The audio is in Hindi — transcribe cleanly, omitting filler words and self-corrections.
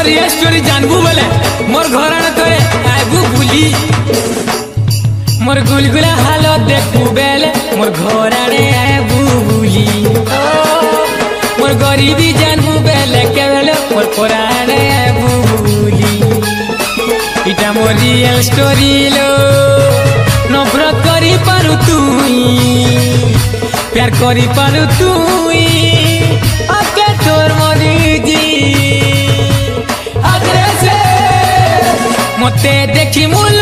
रियल स्टोरी जानबू बोले मोर घर आने तोरे आबू बुली मोर गुलगुला हालत देखू बेले मोर घर आने आबू बुली मोर गरीबी जानबू बेले के बेले मोर पुराने आबू बुली इटा मोर रियल स्टोरी लो नफरत करी पारु तुई प्यार करी पारु तुई आके तोर मरी जी आग्रे से मते देखी मूल